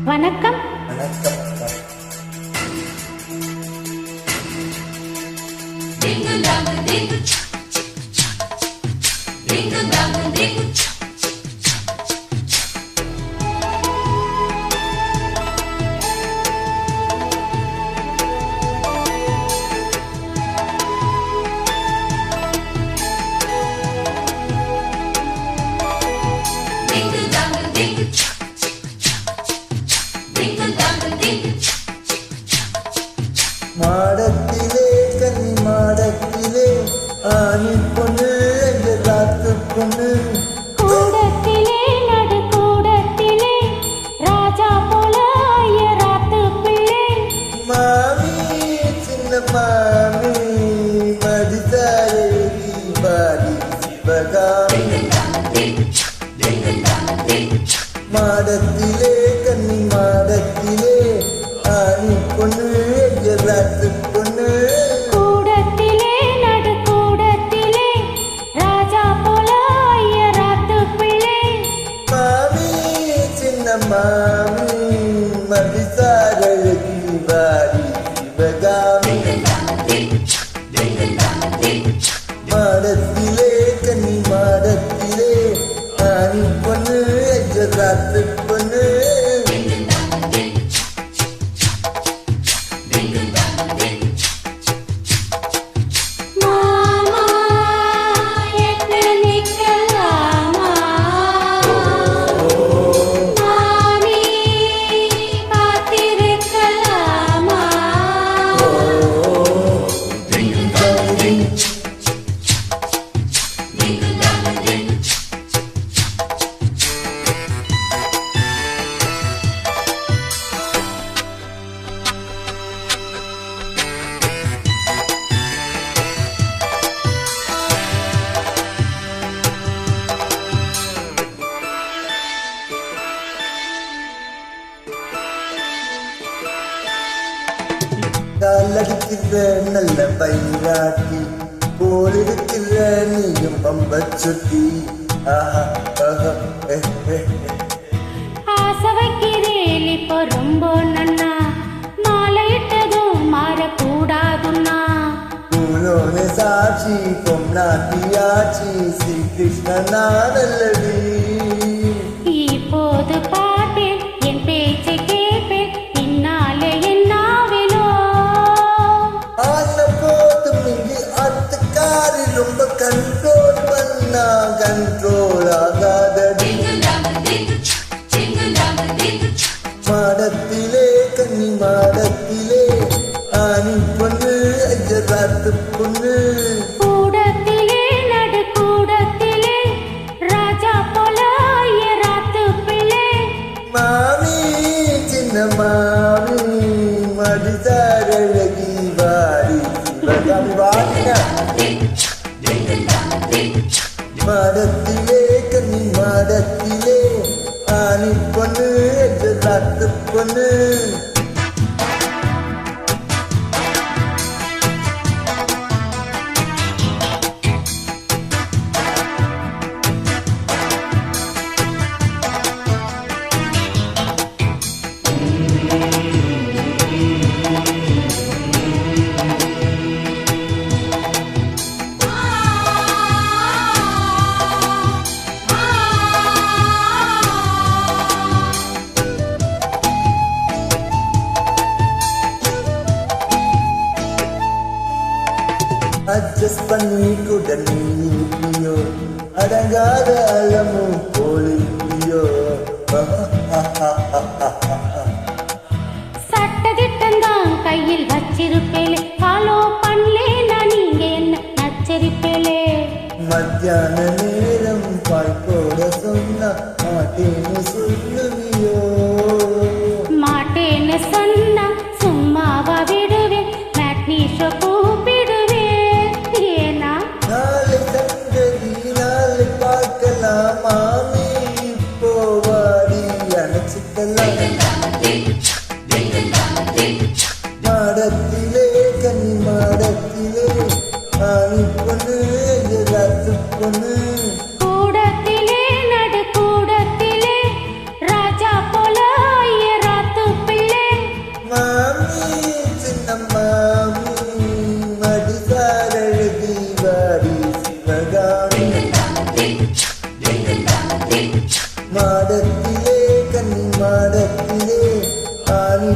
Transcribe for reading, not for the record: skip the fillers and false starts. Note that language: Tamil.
வணக்கம். வணக்கம். மாடத்திலே கன்னி மாடத்திலே ஆணி பொண்ணு ராத்து பொண்ணு கூடத்திலே நடு கூடத்திலே ராஜா போல ராத்து பிள்ளை மாமி சின்ன மாமி மடிசாயே பாடி சிவகாமி மாடத்திலே கன்னி மாடத்திலே ஆணி பொண்ணு ராத்து பொண்ணு கூடத்திலே நடு கூடத்திலே ராஜா போல ராத்து பிள்ளை மாமி சின்ன மாமி மடிசாரழகி பாடி சிவகாமி மாடத்திலே கன்னி மாடத்திலே ஆணி பொண்ணு ராத்து பொண்ணு மாமா எத்தனிக்கலாமா மாமி காத்திருக்கலாமா காலடிக்கிற நல்ல பயிராட்டி போலிருக்கிற நீயும் பம்பச்சுட்டி ஆஹா ஆஹா ஆசை வைக்கிறேன் இப்போ ரொம்ப நன்னா மாலையிட்டதும் மாறக்கூடாதுன்னா பூலோனே சாட்சி பொம்நாட்டியாச்சி ஸ்ரீ கிருஷ்ணனானல்லடி இப்போது பாட்டேன் என் பேச்சை கேட்பேன் பின்னாலே என்னாவிலோ ஆன போதும் இங்கு அத்துக்காரி ரொம்ப கண்ட்ரோல் பண்ணா கண்ட்ரோல் ஆகாதடி மாடத்திலே கன்னி மாடத்திலே ஆணி பொண்ணு ராத்து பொண்ணு கூடத்திலே நடு கூடத்திலே ராஜா போல ராத்து பிள்ளை மாமி சின்ன மாமி மடிசாரழகி வாடி சிவகாமி வாடினா மாடத்திலே கன்னி மாடத்திலே ஆணி பொண்ணு ராத்து பொண்ணு அட்ஜஸ்ட் பண்ணி கூட நீ இருப்பியோ அடங்காத அலமும் போலிருப்பியோ சட்டதிட்டம்தான் கையில் வச்சிருப்பேலே ஃபாலோ பண்ணலேன்னா நீங்க என்ன நச்சரிப்பேலே மத்தியான நேரம் பாய் போட சொன்னா மாட்டேன்னு சொல்லுவியோ மாட்டேன்னு சொன்னா சும்மாவா விடுவேன் மேட்னி ஷோ கூப்பிடுவேன் ஏனா நாளை சங்கதி நாளை பார்க்கலாம் மாமி இப்போ வாடி அணைச்சிக்கலாம் மாடத்திலே கன்னி மாடத்திலே ஆணி பொண்ணு ராத்து பொண்ணு கூடத்திலே நடு கூடத்திலே ராஜா போல ராத்து மாடத்திலே கன்னி மாடத்திலே ஆணி